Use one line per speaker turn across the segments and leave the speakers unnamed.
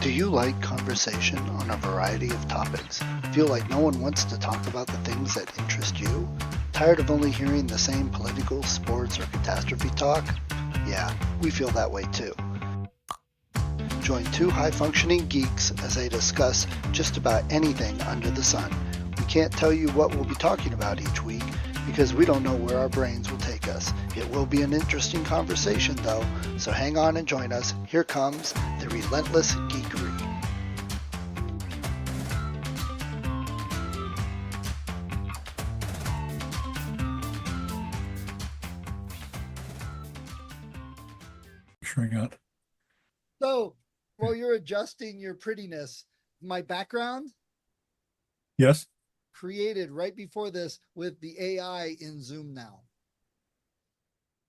Do you like conversation on a variety of topics? Feel like no one wants to talk about the things that interest you? Tired of only hearing the same political, sports, or catastrophe talk? Yeah, we feel that way too. Join two high-functioning geeks as they discuss just about anything under the sun. We can't tell you what we'll be talking about each week because we don't know where our brains will take us. It will be an interesting conversation though, so hang on and join us. Here comes the Relentless Geekery.
Sure I got.
So, while you're adjusting your prettiness, my background
Yes.
created right before this with the AI in Zoom now.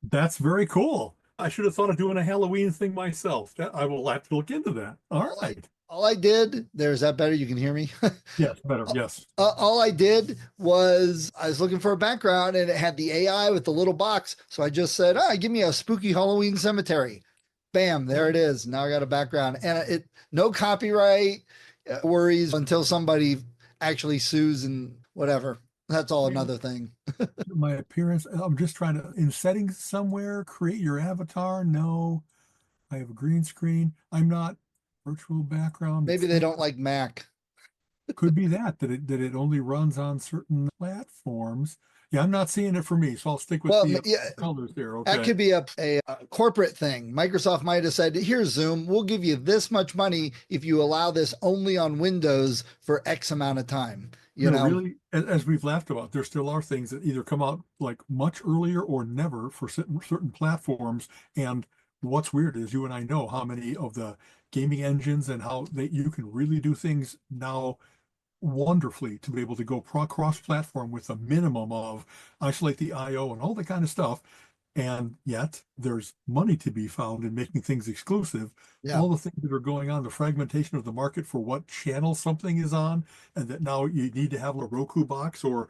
That's very cool. I should have thought of doing a Halloween thing myself. I will have to look into that. All right.
All I did, there's that better? You can hear me?
Yes, better. Yes.
All I did was I was looking for a background and it had the AI with the little box. So I just said, give me a spooky Halloween cemetery. Bam, there it is. Now I got a background and no copyright worries until somebody actually sues and whatever. That's all another thing.
My appearance, I'm just trying to, in settings somewhere, create your avatar. No, I have a green screen. I'm not virtual background.
Maybe they don't like Mac.
Could be that it only runs on certain platforms. Yeah, I'm not seeing it for me, so I'll stick with the colors there. Okay.
That could be a corporate thing. Microsoft might have said, here's Zoom, we'll give you this much money if you allow this only on Windows for X amount of time. You know,
really, as we've laughed about, there still are things that either come out like much earlier or never for certain platforms. And what's weird is you and I know how many of the gaming engines and how you can really do things now wonderfully to be able to go cross-platform with a minimum of isolate the IO and all that kind of stuff. And yet there's money to be found in making things exclusive.
Yeah.
All the things that are going on, the fragmentation of the market for what channel something is on, and that now you need to have a Roku box or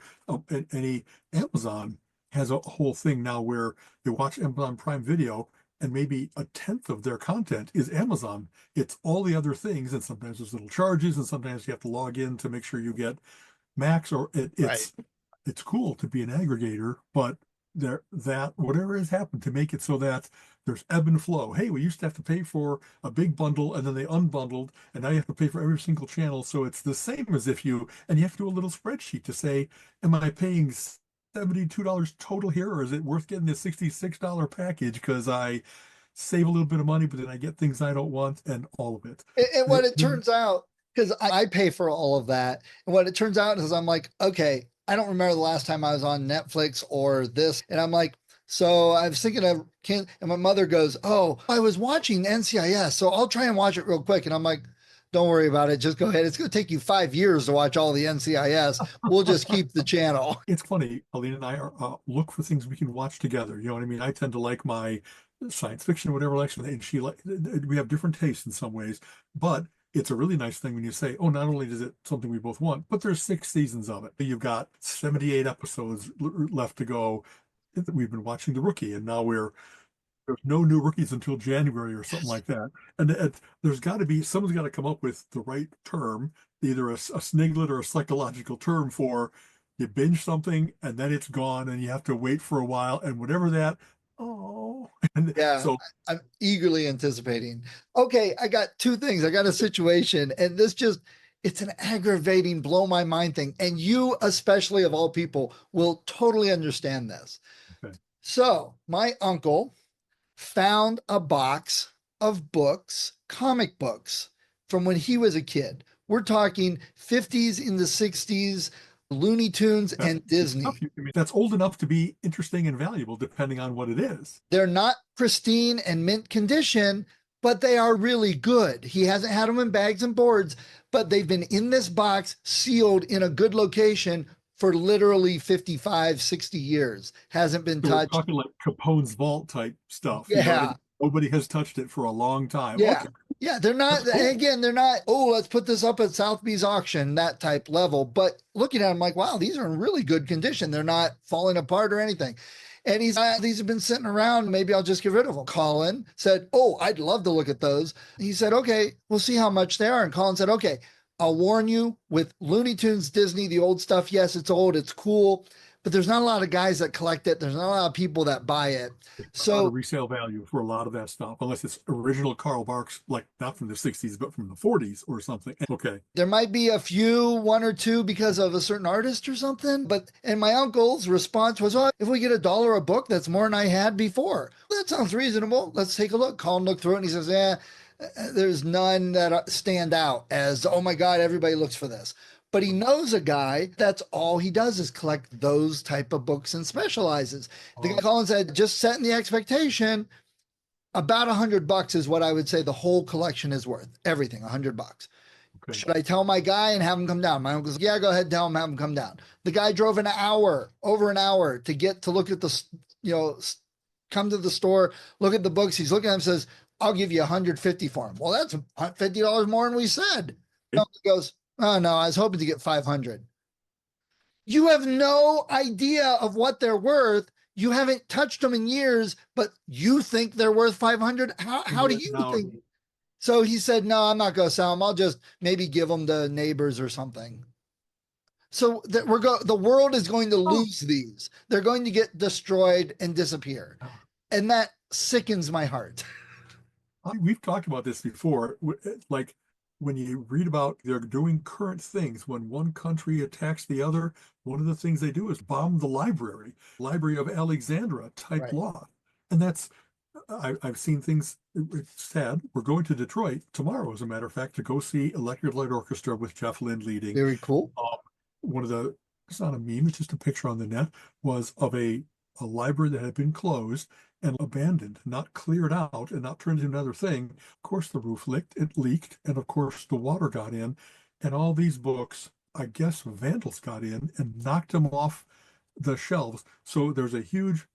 any Amazon has a whole thing now where you watch Amazon Prime Video and maybe a tenth of their content is Amazon. It's all the other things, and sometimes there's little charges, and sometimes you have to log in to make sure you get max. Or it's cool to be an aggregator, but whatever has happened to make it so that there's ebb and flow. Hey, we used to have to pay for a big bundle, and then they unbundled, and now you have to pay for every single channel. So it's the same as if you have to do a little spreadsheet to say, am I paying $72 total here, or is it worth getting a $66 package because I save a little bit of money, but then I get things I don't want, and all of it.
And what it turns out, because I pay for all of that, and what it turns out is I'm like, okay, I don't remember the last time I was on Netflix or this, and I'm like, so I was thinking of, and my mother goes, oh, I was watching NCIS, so I'll try and watch it real quick, and I'm like, don't worry about it. Just go ahead. It's going to take you 5 years to watch all the NCIS. We'll just keep the channel.
It's funny. Alina and I are look for things we can watch together. You know what I mean? I tend to like my science fiction, whatever, and we have different tastes in some ways, but it's a really nice thing when you say, oh, not only is it something we both want, but there's 6 seasons of it. You've got 78 episodes left to go. We've been watching The Rookie, and now there's no new rookies until January or something like that. And there's got to be, someone's got to come up with the right term, either a sniglet or a psychological term for you binge something and then it's gone and you have to wait for a while and whatever that, And
yeah, so I'm eagerly anticipating. Okay, I got 2 things. I got a situation, and it's an aggravating, blow my mind thing. And you, especially of all people, will totally understand this.
Okay.
So my uncle found a box of books, comic books from when he was a kid. We're talking 50s into 60s, Looney Tunes and Disney.
That's old enough to be interesting and valuable depending on what it is.
They're not pristine and mint condition, but they are really good. He hasn't had them in bags and boards, but they've been in this box sealed in a good location for literally 55, 60 years. Hasn't been touched.
We're talking like Capone's vault type stuff.
Yeah.
Nobody has touched it for a long time.
Yeah.
Okay.
Yeah, they're not, cool. Again, they're not, let's put this up at Sotheby's auction, that type level. But looking at them like, wow, these are in really good condition. They're not falling apart or anything. And these have been sitting around. Maybe I'll just get rid of them. Colin said, oh, I'd love to look at those. He said, okay, we'll see how much they are. And Colin said, okay, I'll warn you with Looney Tunes, Disney, the old stuff. Yes, it's old, it's cool, but there's not a lot of guys that collect it. There's not a lot of people that buy it.
A lot
So
of resale value for a lot of that stuff, unless it's original Karl Barks, like not from the 60s, but from the 40s or something. Okay.
there might be a few, one or two because of a certain artist or something. And my uncle's response was, oh, if we get $1 a book, that's more than I had before. Well, that sounds reasonable. Let's take a look. Colin looked through it and he says, yeah, there's none that stand out as, oh my God, everybody looks for this. But he knows a guy that's all he does is collect those type of books and specializes. The guy Colin said, just setting the expectation, about $100 is what I would say the whole collection is worth. Everything, $100.
Okay.
Should I tell my guy and have him come down? My uncle's, yeah, go ahead, tell him, have him come down. The guy drove over an hour to get to look at the, come to the store, look at the books. He's looking at them, says, I'll give you 150 for him. Well, that's $50 more than we said. He goes, oh no, I was hoping to get 500. You have no idea of what they're worth. You haven't touched them in years, but you think they're worth 500. How do you think? So he said, no, I'm not going to sell them. I'll just maybe give them to neighbors or something. So that the world is going to lose these. They're going to get destroyed and disappear. And that sickens my heart.
We've talked about this before. Like when you read about they're doing current things, when one country attacks the other, one of the things they do is bomb the Library of Alexandria type law. And that's, I've seen things, it's sad. We're going to Detroit tomorrow, as a matter of fact, to go see Electric Light Orchestra with Jeff Lynne leading.
Very cool.
One of the, it's not a meme, it's just a picture on the net, was of a library that had been closed and abandoned, not cleared out and not turned into another thing. Of course, the roof leaked, and of course, the water got in, and all these books, I guess vandals got in and knocked them off the shelves. So there's a huge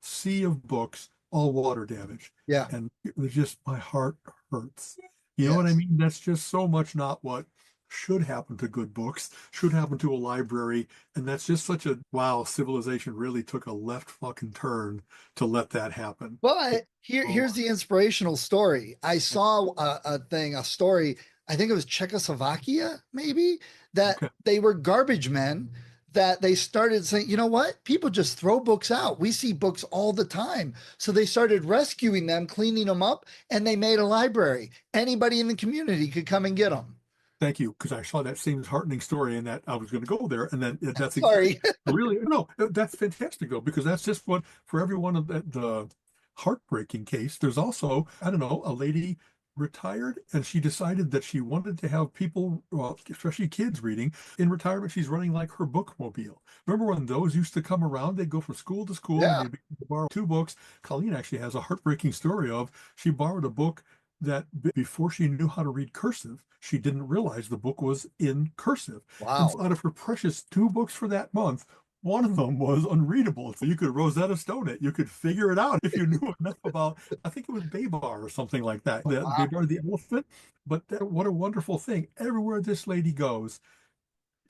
sea of books, all water damaged.
Yeah.
And it was just, my heart hurts. You know what I mean? That's just so much not what should happen to good books, should happen to a library. And that's just such a, wow, civilization really took a left fucking turn to let that happen.
But here's the inspirational story. I saw a story, I think it was Czechoslovakia, maybe, that they were garbage men, that they started saying, you know what? People just throw books out. We see books all the time. So they started rescuing them, cleaning them up, and they made a library. Anybody in the community could come and get them.
Thank you, because I saw that same heartening story and that I was going to go there. And then that's
sorry.
Really, no, that's fantastic though, because that's just what, for everyone of the heartbreaking case, there's also, I don't know, a lady retired and she decided that she wanted to have people, well, especially kids reading. In retirement, she's running like her bookmobile. Remember when those used to come around? They'd go from school to school and they'd borrow 2 books. Colleen actually has a heartbreaking story of, she borrowed a book that before she knew how to read cursive, she didn't realize the book was in cursive.
Wow.
And out of her precious 2 books for that month, one of them was unreadable. So you could Rosetta Stone it. You could figure it out if you knew enough about, I think it was Babar or something like that. Babar the elephant. But what a wonderful thing. Everywhere this lady goes,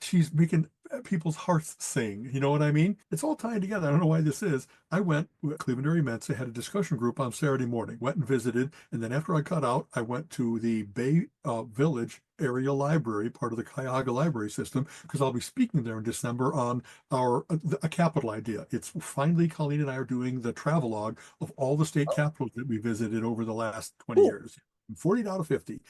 she's making people's hearts sing. You know what I mean? It's all tied together. I don't know why this is. I went, Cleveland Area Mensa had a discussion group on Saturday morning, went and visited. And then after I got out, I went to the Bay Village area library, part of the Cuyahoga library system, because I'll be speaking there in December on a capital idea. It's finally, Colleen and I are doing the travelogue of all the state capitals that we visited over the last 20 years, 40 out of 50.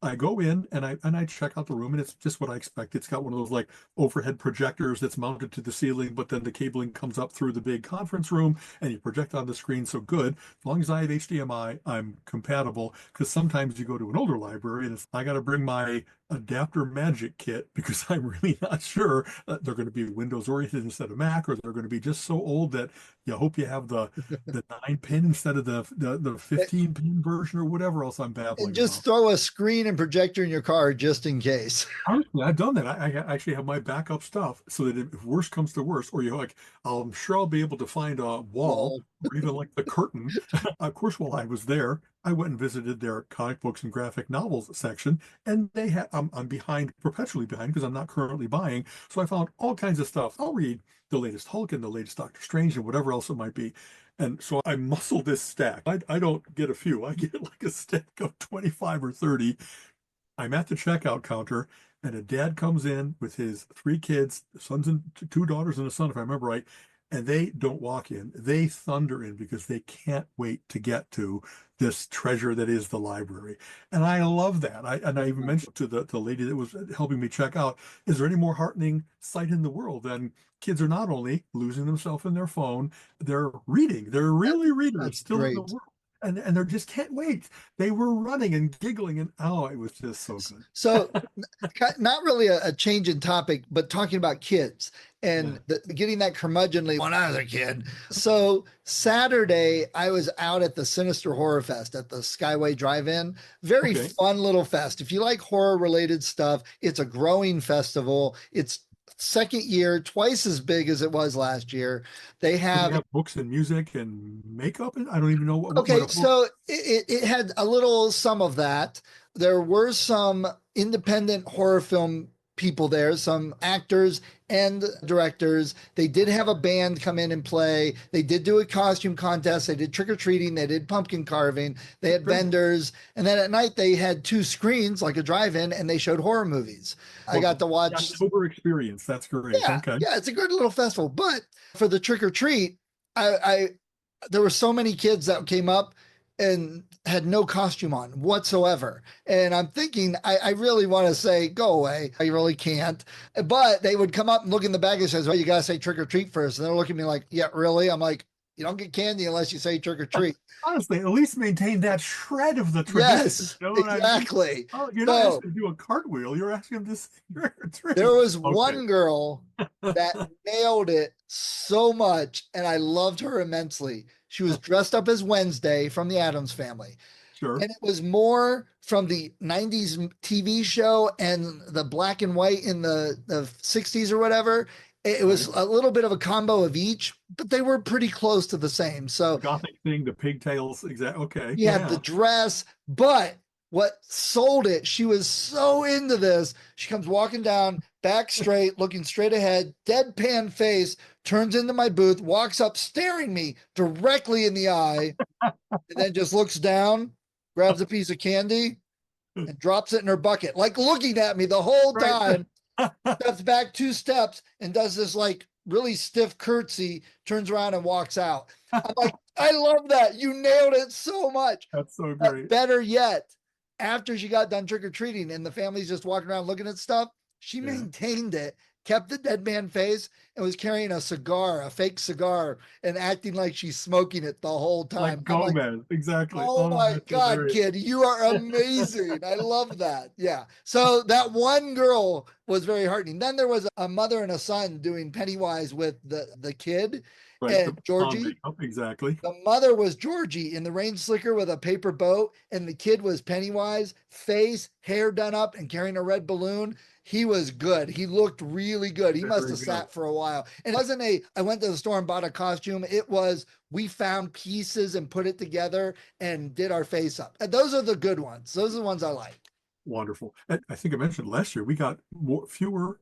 I go in and I check out the room, and it's just what I expect. It's got one of those like overhead projectors that's mounted to the ceiling, but then the cabling comes up through the big conference room and you project on the screen. So good. As long as I have HDMI, I'm compatible, because sometimes you go to an older library and I got to bring my adapter magic kit because I'm really not sure that they're going to be Windows oriented instead of Mac, or they're going to be just so old that you hope you have the 9-pin instead of the 15-pin version or whatever else I'm babbling
And just
about.
throw a screen and projector in your car just in case.
Honestly, I've done that. I actually have my backup stuff so that if worst comes to worst, or I'm sure I'll be able to find a wall or even like the curtain. Of course, while I was there, I went and visited their comic books and graphic novels section, and they had I'm behind, perpetually behind, because I'm not currently buying. So I found all kinds of stuff. I'll read the latest Hulk and the latest Doctor Strange and whatever else it might be. And so I muscle this stack. I don't get a few. I get like a stack of 25 or 30. I'm at the checkout counter, and a dad comes in with his three kids, sons and two daughters and a son, if I remember right, and they don't walk in. They thunder in because they can't wait to get to this treasure that is the library. And I love that. I even mentioned to the lady that was helping me check out, is there any more heartening sight in the world than kids are not only losing themselves in their phone, they're reading. They're really readers
That's
still in the
great.
world. And they just can't wait. They were running and giggling, and oh, it was just so good.
So, not really a change in topic, but talking about kids
Yeah.
and getting that curmudgeonly when I was a kid. So, Saturday, I was out at the Sinister Horror Fest at the Skyway Drive In. Very
Okay.
fun little fest. If you like horror related stuff, it's a growing festival. It's second year, twice as big as it was last year. They
So they
have
have books and music and makeup, and I don't even know what
Okay,
a book.
so it had a little some of that. There were some independent horror film people there, some actors and directors. They did have a band come in and play. They did do a costume contest. They did trick or treating. They did pumpkin carving. They had
Great.
vendors. And then at night, they had two screens, like a drive in, and they showed horror movies. I
Well,
got to
the
watch,
October experience. That's great.
yeah,
Okay.
yeah, it's a good little festival. But for the trick or treat, I there were so many kids that came up and had no costume on whatsoever. And I'm thinking, I really want to say, go away. I really can't. But they would come up and look in the bag and says, well, you got to say trick or treat first. And they're looking at me like, yeah, really? I'm like, you don't get candy unless you say trick or treat.
Honestly, at least maintain that shred of the tradition.
Yes,
You know what I mean?
exactly.
Oh, you're not
So
asking to do a cartwheel. You're asking them to say trick or
there
treat.
was
Okay.
one girl that nailed it so much, and I loved her immensely. She was dressed up as Wednesday from the Addams Family.
Sure.
And it was more from the 90s TV show and the black and white in the 60s or whatever. It was
Right.
a little bit of a combo of each, but they were pretty close to the same.
The
So
Gothic thing, the pigtails. Exactly. Okay.
you had the
Yeah.
dress, but what sold it, she was so into this. She comes walking down, back straight, looking straight ahead, deadpan face, turns into my booth, walks up, staring me directly in the eye, and then just looks down, grabs a piece of candy, and drops it in her bucket, like looking at me the whole
Right.
time, steps back two steps and does this like really stiff curtsy, turns around and walks out. I'm like, I love that. You nailed it so much.
That's so
But
great.
better yet, after she got done trick or treating and the family's just walking around looking at stuff, she
Yeah.
maintained it, kept the dead man face, and was carrying a cigar, a fake cigar, and acting like she's smoking it the whole
Like
time. I'm like,
Gomez. Exactly.
oh
Oh,
my
that's
God,
hilarious.
kid, you are amazing. I love that. Yeah. So that one girl was very heartening. Then there was a mother and a son doing Pennywise with the kid
Right. The
and
pond
Georgie.
makeup. Exactly.
The mother was Georgie in the rain slicker with a paper boat, and the kid was Pennywise, face, hair done up, and carrying a red balloon. He was good. He looked really good. He must
Very
have
good.
sat for a while. And it wasn't I went to the store and bought a costume. It was, we found pieces and put it together and did our face up. And those are the good ones. Those are the ones I like.
Wonderful. And I think I mentioned last year we got fewer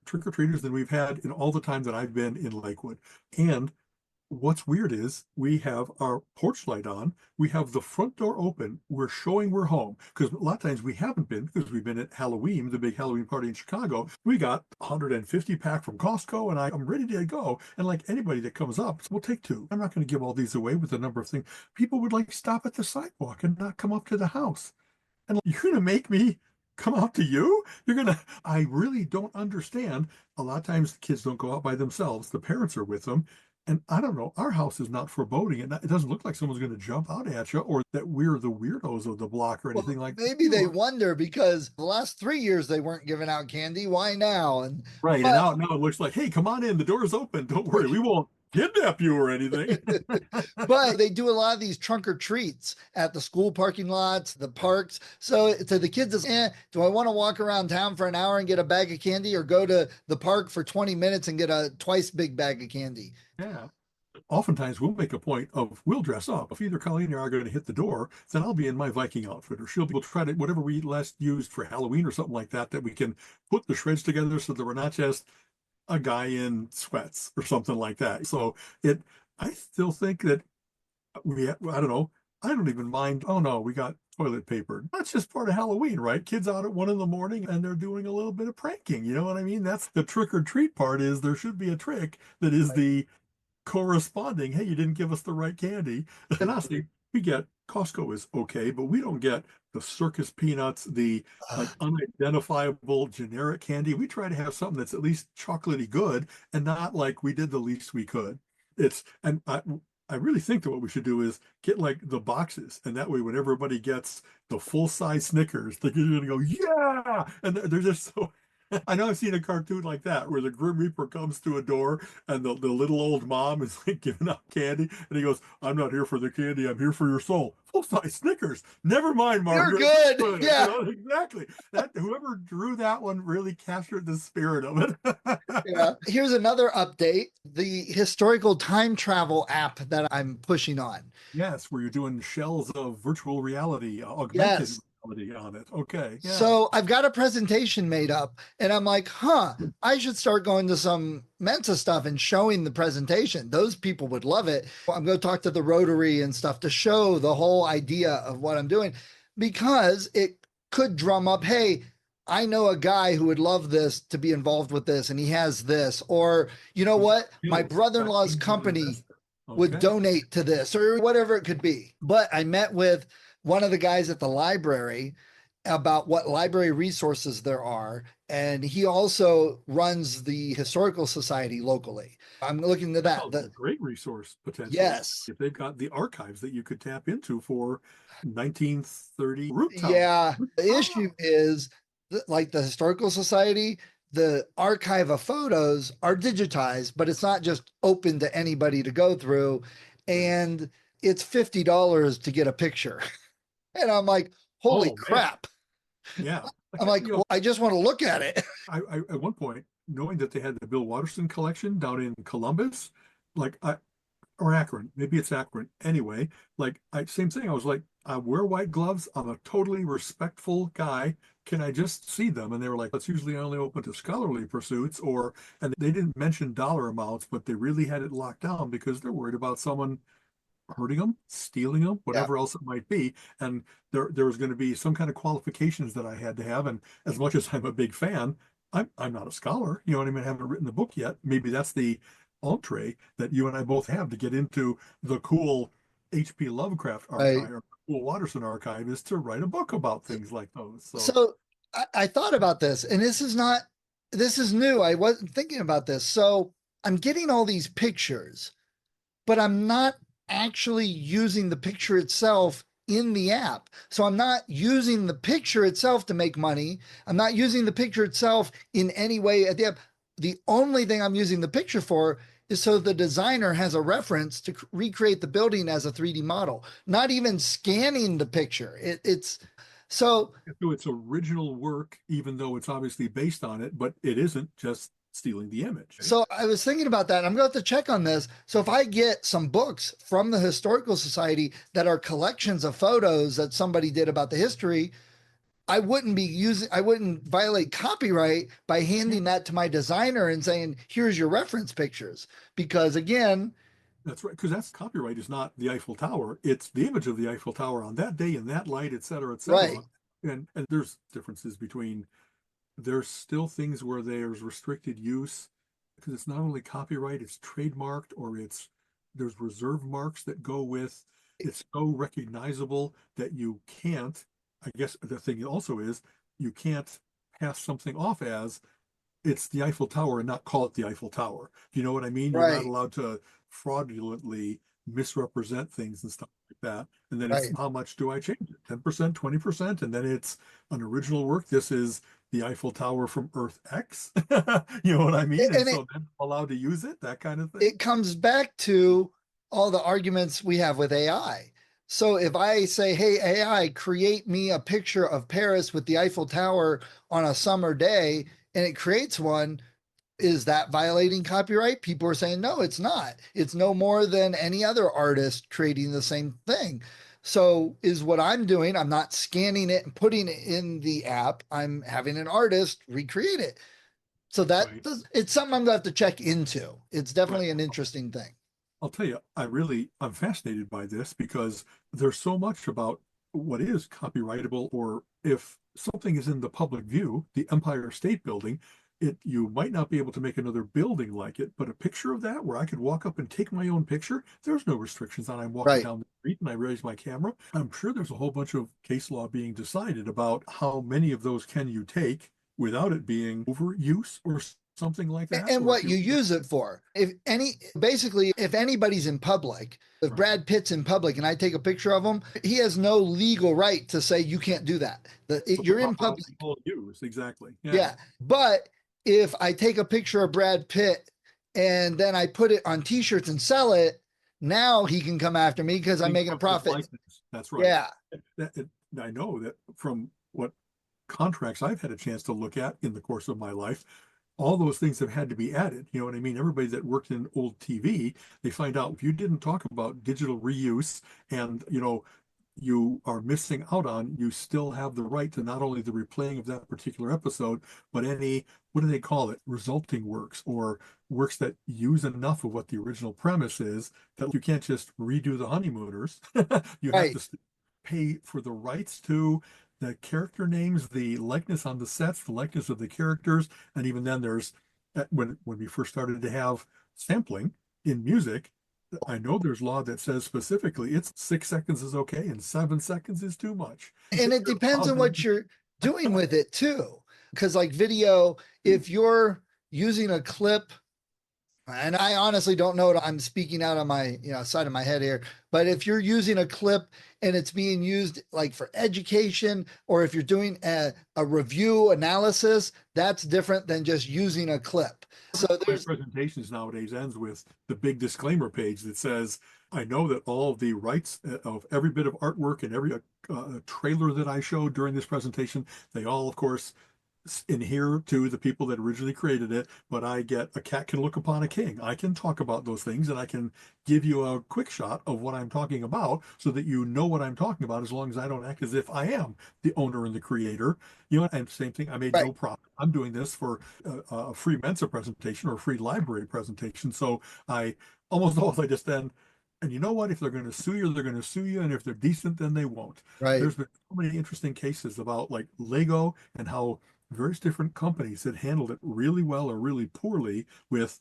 trick-or-treaters than we've had in all the time that I've been in Lakewood. And what's weird is we have our porch light on, we have the front door open, we're showing we're home. Because a lot of times we haven't been because we've been at Halloween, the big Halloween party in Chicago. We got 150 pack from Costco, and I'm ready to go. And like anybody that comes up, we'll take two. I'm not going to give all these away with the number of things. People would like stop at the sidewalk and not come up to the house. And you're going to make me come out to you? I really don't understand. A lot of times the kids don't go out by themselves. The parents are with them. And I don't know, our house is not foreboding. It doesn't look like someone's going to jump out at you or that we're the weirdos of the block or anything like that.
Maybe they wonder because the last 3 years they weren't giving out candy. Why now? And
right. And now it looks like, hey, come on in. The door's open. Don't worry. We won't kidnap you or anything.
but they do a lot of these trunk or treats at the school parking lots, the parks. So to the kids, it's, do I want to walk around town for an hour and get a bag of candy or go to the park for 20 minutes and get a twice big bag of candy?
Yeah. oftentimes we'll make a point of we'll dress up. If either Colleen or I are going to hit the door, then I'll be in my Viking outfit, or we'll try to whatever we last used for Halloween or something like that, that we can put the shreds together so that we're not just a guy in sweats or something like that. So I still think that I don't know, I don't even mind. Oh no, we got toilet paper. That's just part of Halloween, right? Kids out at 1 in the morning and they're doing a little bit of pranking. You know what I mean? That's the trick or treat part. Is there should be a trick that is
Right.
the corresponding, hey, you didn't give us the right candy. And honestly, we get Costco is okay, but we don't get the circus peanuts, the like unidentifiable generic candy. We try to have something that's at least chocolatey good and not like we did the least we could. And I really think that what we should do is get like the boxes, and that way when everybody gets the full size Snickers, they're gonna go, yeah, and they're just so I know I've seen a cartoon like that where the Grim Reaper comes to a door and the little old mom is like giving out candy, and he goes, "I'm not here for the candy, I'm here for your soul." Full size Snickers. Never mind,
You're
Margaret.
good.
You
Yeah.
know, exactly. That whoever drew that one really captured the spirit of it.
Yeah. Here's another update. The historical time travel app that I'm pushing on.
Yes, where you're doing shells of virtual reality, augmented
Yes.
reality on it. Okay, yeah.
So I've got a presentation made up and I'm like, I should start going to some Mensa stuff and showing the presentation. Those people would love it. I'm going to talk to the Rotary and stuff to show the whole idea of what I'm doing because it could drum up, hey, I know a guy who would love this to be involved with this and he has this. Or, you know what? My
Skills.
brother in
That
law's
could be an
company
investment.
would
Okay.
donate to this or whatever it could be. But I met with one of the guys at the library about what library resources there are. And he also runs the historical society locally. I'm looking to
That
that.
sounds like a great resource potentially.
Yes.
If they've got the archives that you could tap into for 1930 root tower.
Yeah. The
Ah,
issue is like the historical society, the archive of photos are digitized, but it's not just open to anybody to go through.
right.
And it's $50 to get a picture. And I'm like, holy
Oh man.
crap.
Yeah.
I'm
Like,
like, well, I just want to look at it.
I at one point, knowing that they had the Bill Watterson collection down in Columbus, like or Akron, maybe it's Akron. Anyway, like same thing. I was like, I wear white gloves. I'm a totally respectful guy. Can I just see them? And they were like, that's usually only open to scholarly pursuits, and they didn't mention dollar amounts, but they really had it locked down because they're worried about someone hurting them, stealing them,
Yeah.
whatever else it might be. And there was going to be some kind of qualifications that I had to have. And as much as I'm a big fan, I'm not a scholar. You know what I mean? I haven't written the book yet. Maybe that's the entree that you and I both have to get into the cool H.P. Lovecraft
Right.
archive or cool Watterson archive is to write a book about things like those. So
So I thought about this, and this is new. I wasn't thinking about this. So I'm getting all these pictures, but I'm not actually using the picture itself in the app. So I'm not using the picture itself to make money. I'm not using the picture itself in any way at the app. The only thing I'm using the picture for is so the designer has a reference to recreate the building as a 3D model, not even scanning the picture. It's so
do its original work, even though it's obviously based on it, but it isn't just stealing the image. Right?
So I was thinking about that. I'm going to have to check on this. So if I get some books from the Historical Society that are collections of photos that somebody did about the history, I wouldn't violate copyright by
Yeah,
handing that to my designer and saying, here's your reference pictures. Because again,
that's right. Because that's copyright is not the Eiffel Tower. It's the image of the Eiffel Tower on that day in that light, et cetera, et
right,
cetera. And there's differences between there's still things where there's restricted use because it's not only copyright, it's trademarked or there's reserve marks that go with it's so recognizable that you can't. I guess the thing also is you can't pass something off as it's the Eiffel Tower and not call it the Eiffel Tower. Do you know what I mean? You're not
right,
allowed to fraudulently misrepresent things and stuff like that. And then it's
right.
how much do I change it? 10%, 20%, and then it's an original work. This is the Eiffel Tower from Earth X. You know what I mean? And
And
so then I'm allowed to use it, that kind of thing.
it comes back to all the arguments we have with AI. So if I say, hey, AI, create me a picture of Paris with the Eiffel Tower on a summer day, and it creates one, Is that violating copyright? People are saying, no, it's not. It's no more than any other artist creating the same thing. So is what I'm doing, I'm not scanning it and putting it in the app. I'm having an artist recreate it. So
Right.
it's something I'm going to have to check into. It's
Right.
definitely an interesting thing.
I'll tell you, I'm fascinated by this because there's so much about what is copyrightable, or if something is in the public view, the Empire State Building, you might not be able to make another building like it, but a picture of that where I could walk up and take my own picture, there's no restrictions on I'm walking
Right.
down the street and I raise my camera. I'm sure there's a whole bunch of case law being decided about how many of those can you take without it being overuse or something like that.
And
Or if
what
you,
you use it for. If anybody's in public, if
right,
Brad Pitt's in public and I take a picture of him, he has no legal right to say you can't do that.
but the
You're in public.
paparazzi will use, exactly. Yeah.
Yeah. But if I take a picture of Brad Pitt and then I put it on t-shirts and sell it, now he can come after me because I'm making a profit.
Likeness. That's right.
Yeah.
I know that from what contracts I've had a chance to look at in the course of my life, all those things have had to be added. You know what I mean? Everybody that worked in old TV, they find out if you didn't talk about digital reuse and, you are missing out on, you still have the right to not only the replaying of that particular episode, but any, what do they call it? Resulting works, or works that use enough of what the original premise is that you can't just redo the honeymooners. You have
Right.
to pay for the rights to the character names, the likeness on the sets, the likeness of the characters. And even then there's, when we first started to have sampling in music, I know there's law that says specifically it's 6 seconds is okay and 7 seconds is too much.
And it depends on what you're doing with it too. Because like video, if you're using a clip, and I honestly don't know, I'm speaking out on my side of my head here, but if you're using a clip and it's being used like for education, or if you're doing a review analysis, that's different than just using a clip. So
My presentations nowadays ends with the big disclaimer page that says, I know that all of the rights of every bit of artwork and every trailer that I showed during this presentation, they all, of course, adhere to the people that originally created it, but I get a cat can look upon a king. I can talk about those things and I can give you a quick shot of what I'm talking about so that you know what I'm talking about, as long as I don't act as if I am the owner and the creator. And same thing, I made
right,
no profit. I'm doing this for a free Mensa presentation or a free library presentation. So I almost always I just then, and you know what? If they're going to sue you, they're going to sue you. And if they're decent, then they won't.
right,
There's been so many interesting cases about like Lego and how various different companies that handled it really well or really poorly with,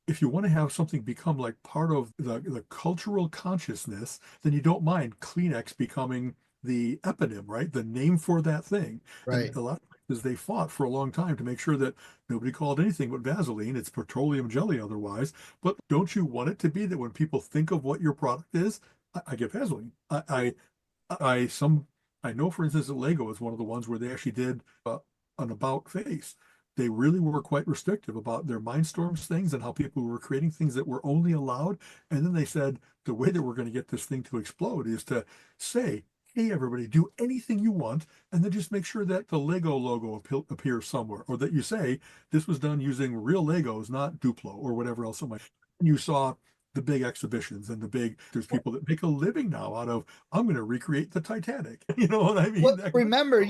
if you want to have something become like part of the cultural consciousness, then you don't mind Kleenex becoming the eponym, right? The name for that thing. And
right.
a lot of places they fought for a long time to make sure that nobody called anything but Vaseline. It's petroleum jelly otherwise. But don't you want it to be that when people think of what your product is, I get Vaseline. I some I know, for instance, that Lego is one of the ones where they actually did an about face. They really were quite restrictive about their Mindstorms things and how people were creating things that were only allowed. And then they said the way that we're going to get this thing to explode is to say, hey, everybody, do anything you want, and then just make sure that the Lego logo appears somewhere, or that you say this was done using real Legos, not Duplo or whatever else it might. And you saw the big exhibitions and there's people that make a living now out of, I'm going to recreate the Titanic. You know what I mean?
Well, remember,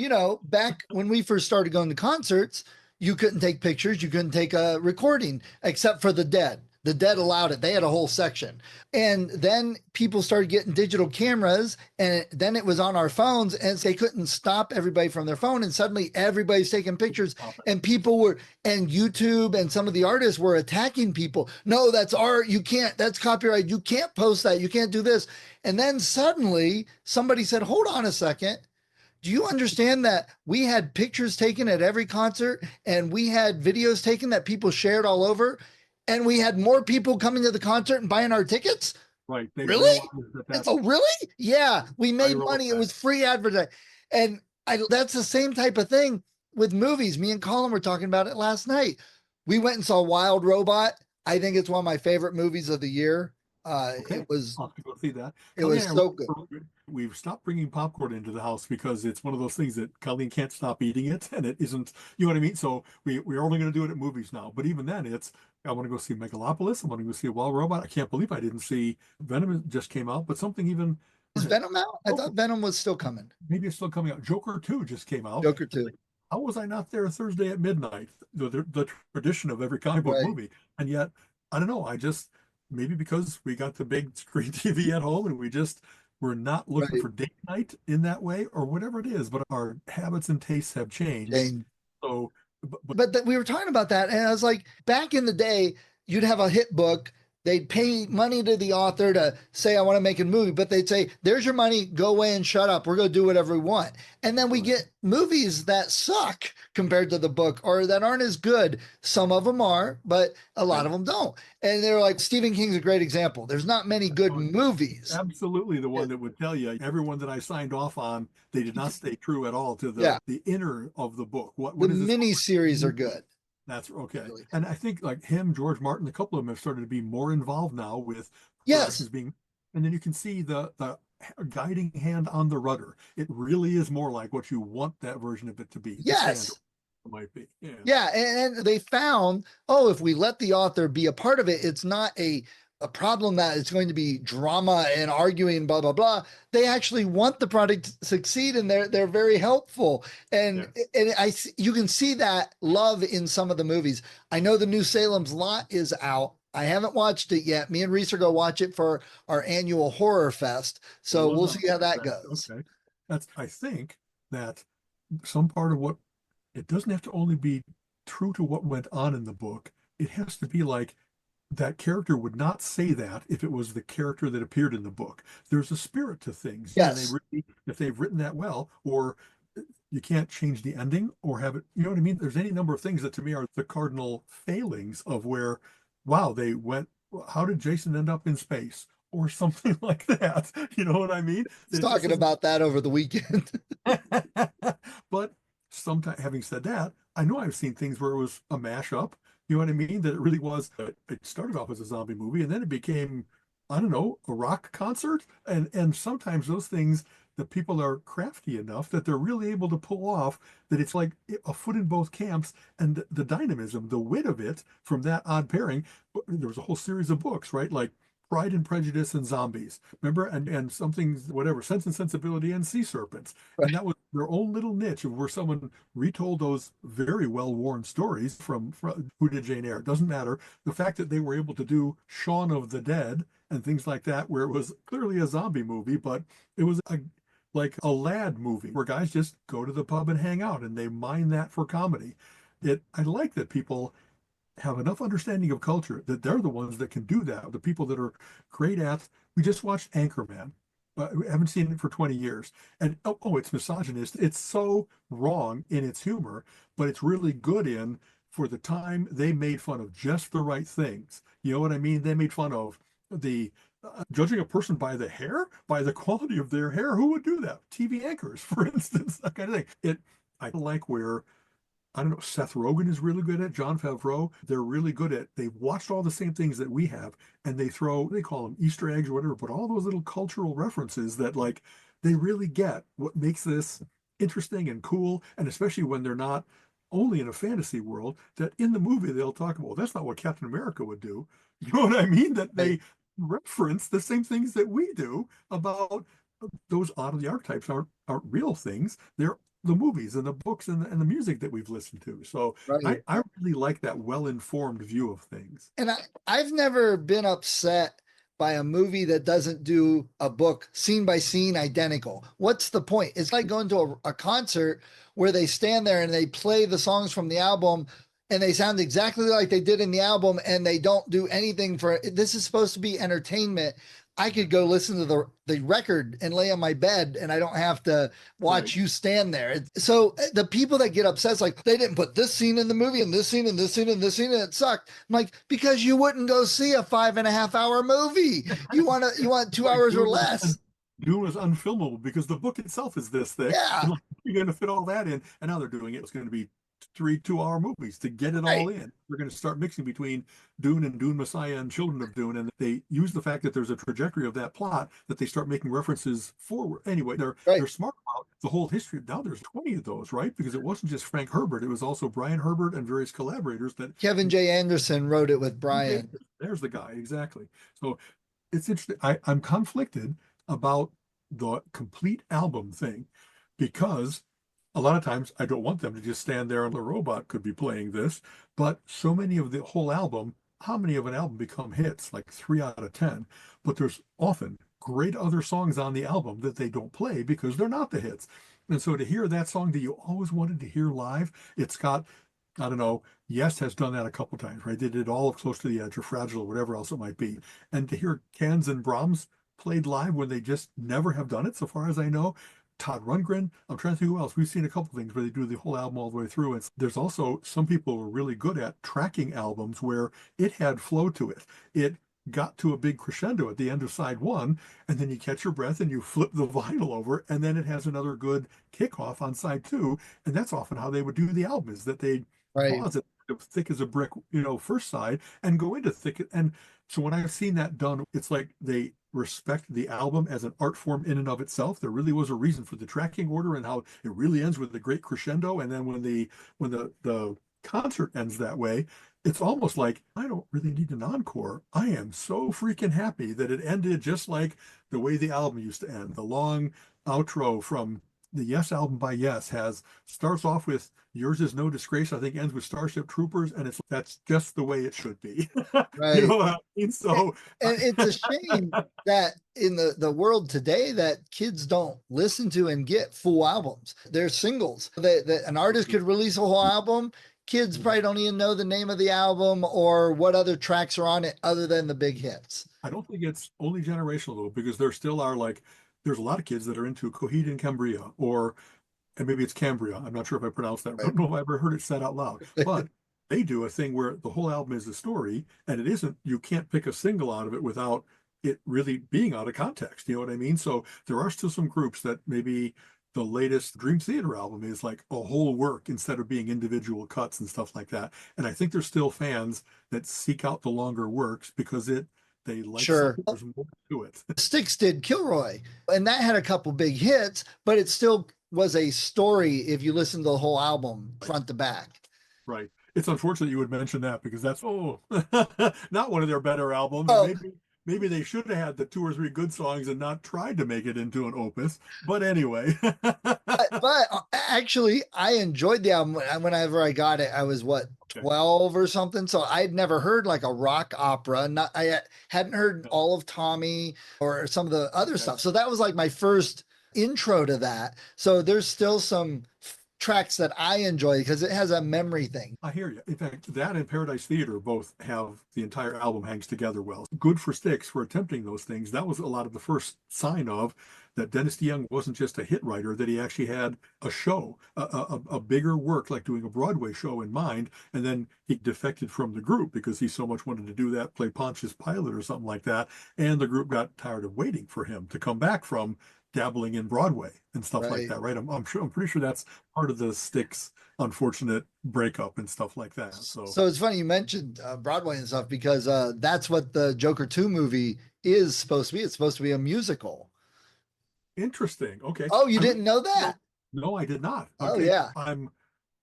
back when we first started going to concerts, you couldn't take pictures, you couldn't take a recording, except for the Dead. The Dead allowed it. They had a whole section. And then people started getting digital cameras, and then it was on our phones, and they couldn't stop everybody from their phone. And suddenly everybody's taking pictures, and and YouTube and some of the artists were attacking people. No, that's art. You can't, that's copyright. You can't post that. You can't do this. And then suddenly somebody said, hold on a second. Do you understand that we had pictures taken at every concert and we had videos taken that people shared all over, and we had more people coming to the concert and buying our tickets?
Right. They
Really?
that
Oh, really? Yeah, we made
viral
money. It
effect.
was free advertising. And that's the same type of thing with movies. Me and Colin were talking about it last night. We went and saw Wild Robot. I think it's one of my favorite movies of the year.
Okay.
It was
I'll have to go see that.
it was
Yeah,
so good.
we've stopped bringing popcorn into the house because it's one of those things that Colleen can't stop eating it, and it isn't, you know what I mean? So we're only going to do it at movies now. But even then, I want to go see Megalopolis. I want to go see a Wild Robot. I can't believe I didn't see Venom just came out, but something even
Is
was it
Venom out? I thought Venom was still coming.
maybe it's still coming out. Joker 2 just came out.
Joker 2.
How was I not there Thursday at midnight? The tradition of every comic book
Right.
movie. And yet, I don't know. Maybe because we got the big screen TV at home and we're not looking
Right.
for date night in that way or whatever it is, but our habits and tastes have changed.
Jane.
So,
We were talking about that, and I was like, back in the day, you'd have a hit book. They'd pay money to the author to say, I want to make a movie, but they'd say, there's your money, go away and shut up. We're going to do whatever we want. And then we get movies that suck compared to the book or that aren't as good. Some of them are, but a lot of them don't. And they're like, Stephen King's a great example. There's not many good movies.
absolutely the one that would tell you everyone that I signed off on, they did not stay true at all to the inner of the book. What
The
is this?
mini series are good.
That's okay.
Really.
And I think like him, George Martin, a couple of them have started to be more involved now with
Yes.
productions being, and then you can see the guiding hand on the rudder. It really is more like what you want that version of it to be.
Yes.
It might be. Yeah.
Yeah. And they found, if we let the author be a part of it, it's not a problem that it's going to be drama and arguing, blah, blah, blah. They actually want the product to succeed, and they're very helpful. And you can see that love in some of the movies. I know the new Salem's Lot is out. I haven't watched it yet. Me and Reese are going to watch it for our annual horror fest. So we'll see how that goes.
Okay. I think that some part of what it doesn't have to only be true to what went on in the book. It has to be like, that character would not say that if it was the character that appeared in the book. There's a spirit to things.
Yes.
If they've written that well, or you can't change the ending or have it, you know what I mean? There's any number of things that to me are the cardinal failings of where, wow, how did Jason end up in space? Or something like that. You know what I mean?
Talking about that over the weekend.
But sometimes, having said that, I know I've seen things where it was a mashup. You know what I mean? That it really was, it started off as a zombie movie and then it became, I don't know, a rock concert. And sometimes those things, the people are crafty enough that they're really able to pull off that it's like a foot in both camps, and the dynamism, the wit of it from that odd pairing. There was a whole series of books, right? Like Pride and Prejudice and Zombies, remember? And something, whatever, Sense and Sensibility and Sea Serpents. Right. And that was their own little niche of where someone retold those very well-worn stories from Who Did Jane Eyre? It doesn't matter. The fact that they were able to do Shaun of the Dead and things like that, where it was clearly a zombie movie, but it was like a lad movie where guys just go to the pub and hang out and they mine that for comedy. I like that people have enough understanding of culture that they're the ones that can do that. The people that are great at, we just watched Anchorman. We haven't seen it for 20 years. And it's misogynist. It's so wrong in its humor, but it's really good for the time they made fun of just the right things. You know what I mean? They made fun of the judging a person by the hair, by the quality of their hair. Who would do that? TV anchors, for instance, that kind of thing. I like where, I don't know, Seth Rogen is really good at, Jon Favreau. They're really good at, they've watched all the same things that we have, and they call them Easter eggs or whatever, but all those little cultural references that like, they really get what makes this interesting and cool. And especially when they're not only in a fantasy world, that in the movie they'll talk about, well, that's not what Captain America would do. You know what I mean? That they reference the same things that we do about those oddly archetypes aren't real things. They're the movies and the books and the music that we've listened to. So I really like that well-informed view of things.
And I've never been upset by a movie that doesn't do a book scene by scene identical. What's the point? It's like going to a concert where they stand there and they play the songs from the album and they sound exactly like they did in the album, and they don't do anything for it. This is supposed to be entertainment. I could go listen to the record and lay on my bed, and I don't have to watch you stand there. So the people that get upset, it's like, they didn't put this scene in the movie and this scene and this scene and this scene, and it sucked. I'm like, because you wouldn't go see a 5.5 hour movie. You want 2 hours or less.
Dune was unfilmable because the book itself is this thick.
Yeah.
You're going to fit all that in, and now they're doing it. It's going to be three 2-hour movies to get it all
Right.
in. We're going to start mixing between Dune and Dune Messiah and Children of Dune. And they use the fact that there's a trajectory of that plot that they start making references forward. Anyway,
Right.
they're smart about the whole history. Now there's 20 of those, right? Because it wasn't just Frank Herbert, it was also Brian Herbert and various collaborators that
Kevin J. Anderson wrote it with Brian.
there's the guy, exactly. So it's interesting. I'm conflicted about the complete album thing because a lot of times I don't want them to just stand there and the robot could be playing this, but so many of the whole album, how many of an album become hits? Like 3 out of 10. But there's often great other songs on the album that they don't play because they're not the hits. And so to hear that song that you always wanted to hear live, it's got, I don't know, Yes has done that a couple times, right? They did all of Close to the Edge or Fragile or whatever else it might be. And to hear Cans and Brahms played live when they just never have done it, so far as I know, Todd Rundgren. I'm trying to think who else. We've seen a couple things where they do the whole album all the way through. And there's also some people who are really good at tracking albums where it had flow to it. It got to a big crescendo at the end of side one, and then you catch your breath and you flip the vinyl over, and then it has another good kickoff on side two. And that's often how they would do the album, is that they'd
Right.
pause it thick as a brick, first side and go into thick. And so when I've seen that done, it's like they respect the album as an art form in and of itself. There really was a reason for the tracking order and how it really ends with the great crescendo. And then when the concert ends that way, it's almost like I don't really need an encore. I am so freaking happy that it ended just like the way the album used to end. The long outro from the Yes album by Yes starts off with Yours Is No Disgrace, I think ends with Starship Troopers, and that's just the way it should be.
Right.
You know what I mean? So
And it's a shame that in the world today that kids don't listen to and get full albums. They're singles. That an artist could release a whole album. Kids probably don't even know the name of the album or what other tracks are on it other than the big hits.
I don't think it's only generational though, because there still are like there's a lot of kids that are into Coheed and Cambria, and maybe it's Cambria. I'm not sure if I pronounced that. I don't know if I ever heard it said out loud, but they do a thing where the whole album is a story, and it isn't. You can't pick a single out of it without it really being out of context. You know what I mean? So there are still some groups that maybe the latest Dream Theater album is like a whole work instead of being individual cuts and stuff like that. And I think there's still fans that seek out the longer works because they like
Sure.
something, there's more to it.
Styx did Kilroy, and that had a couple big hits, but it still was a story if you listen to the whole album front to back.
Right. It's unfortunate you would mention that because that's not one of their better albums.
Oh.
Maybe they should have had the 2 or 3 good songs and not tried to make it into an opus. But anyway.
but actually, I enjoyed the album. Whenever I got it, I was 12 or something. So I'd never heard like a rock opera. I hadn't heard all of Tommy or some of the other stuff. So that was like my first intro to that. So there's still some tracks that I enjoy because it has a memory thing.
I hear you. In fact, that and Paradise Theater both have the entire album hangs together well. Good for Styx for attempting those things. That was a lot of the first sign of that Dennis DeYoung wasn't just a hit writer, that he actually had a show, a bigger work, like doing a Broadway show in mind. And then he defected from the group because he so much wanted to do that, play Pontius Pilate or something like that. And the group got tired of waiting for him to come back from dabbling in Broadway and stuff like that, right? I'm pretty sure that's part of the Styx unfortunate breakup and stuff like that. So
it's funny you mentioned Broadway and stuff because that's what the Joker 2 movie is supposed to be. It's supposed to be a musical.
Interesting. Okay.
Oh, you didn't know that?
No, I did not. Okay.
Oh, yeah.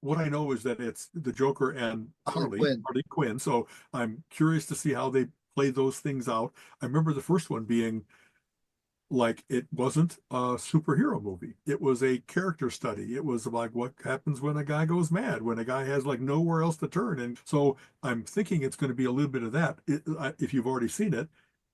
What I know is that it's the Joker and Harley Quinn. So I'm curious to see how they play those things out. I remember the first one being like it wasn't a superhero movie. It was a character study. It was like what happens when a guy goes mad, when a guy has like nowhere else to turn. And so I'm thinking it's going to be a little bit of that. If you've already seen it,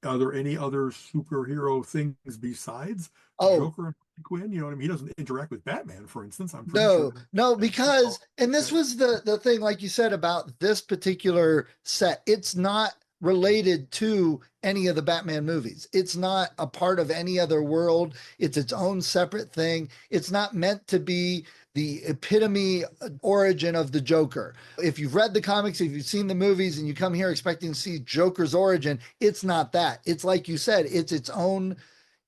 are there any other superhero things besides Joker and Quinn? You know what I mean? He doesn't interact with Batman, for instance. I'm pretty sure.
No, because, and this was the thing, like you said about this particular set, it's not related to any of the Batman movies. It's not a part of any other world. It's its own separate thing. It's not meant to be the epitome origin of the Joker. If you've read the comics, if you've seen the movies and you come here expecting to see Joker's origin, it's not that. It's like you said, it's its own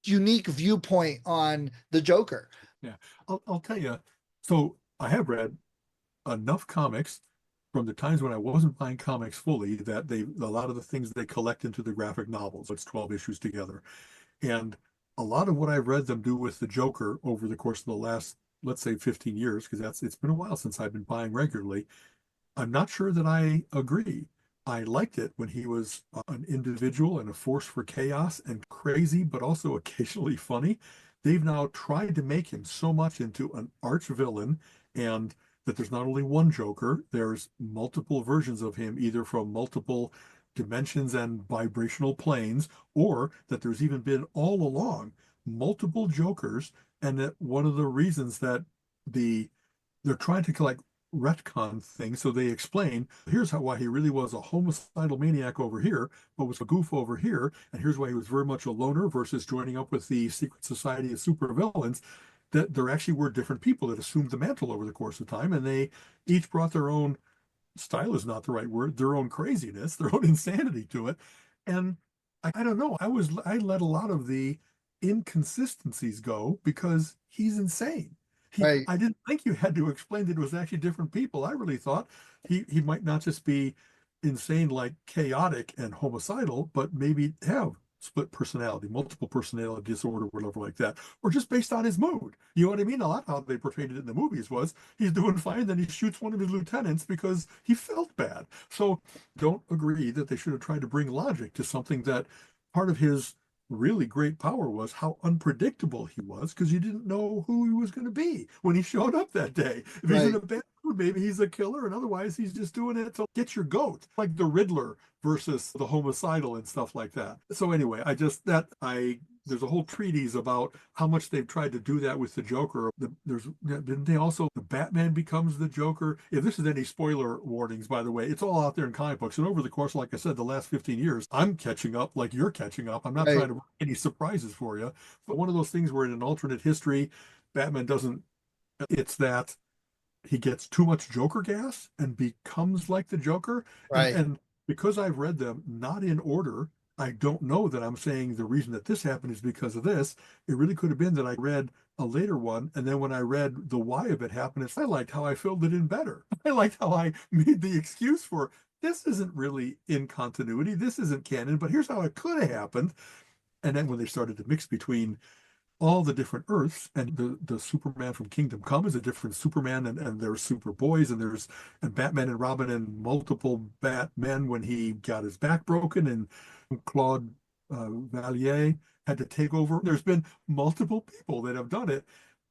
unique viewpoint on the Joker.
Yeah, I'll tell you. So I have read enough comics from the times when I wasn't buying comics fully that a lot of the things they collect into the graphic novels. It's 12 issues together. And a lot of what I've read them do with the Joker over the course of the last, let's say, 15 years, because it's been a while since I've been buying regularly. I'm not sure that I agree. I liked it when he was an individual and a force for chaos and crazy, but also occasionally funny. They've now tried to make him so much into an arch villain, and that there's not only one Joker, there's multiple versions of him, either from multiple dimensions and vibrational planes, or that there's even been all along multiple Jokers, and that one of the reasons that the they're trying to collect retcon things. So they explain, here's why he really was a homicidal maniac over here, but was a goof over here. And here's why he was very much a loner versus joining up with the secret society of supervillains. That there actually were different people that assumed the mantle over the course of time. And they each brought their own style is not the right word, their own craziness, their own insanity to it. And I don't know. I let a lot of the inconsistencies go because he's insane.
Right.
I didn't think you had to explain that it was actually different people. I really thought he might not just be insane, like chaotic and homicidal, but maybe have split personality, multiple personality disorder, whatever like that, or just based on his mood. You know what I mean? A lot how they portrayed it in the movies was he's doing fine, then he shoots one of his lieutenants because he felt bad. So don't agree that they should have tried to bring logic to something that part of his really great power was how unpredictable he was because you didn't know who he was going to be when he showed up that day. If he's in
Right.
a bad mood, maybe he's a killer, and otherwise he's just doing it to get your goat, like the Riddler versus the homicidal and stuff like that. So anyway, there's a whole treatise about how much they've tried to do that with the Joker. Didn't they also the Batman becomes the Joker? If this is any spoiler warnings, by the way, it's all out there in comic books. And over the course, like I said, the last 15 years, I'm catching up like you're catching up. I'm not
Right.
trying to bring any surprises for you, but one of those things where in an alternate history, Batman doesn't. It's that he gets too much Joker gas and becomes like the Joker. And
Right.
and because I've read them not in order, I don't know that I'm saying the reason that this happened is because of this. It really could have been that I read a later one, and then when I read the why of it happened, I liked how I filled it in better. I liked how I made the excuse for this isn't really in continuity, this isn't canon, but here's how it could have happened. And then when they started to mix between all the different Earths, and the Superman from Kingdom Come is a different Superman, and there's Superboys, and Batman and Robin and multiple Batmen when he got his back broken, and Claude Valier had to take over. There's been multiple people that have done it.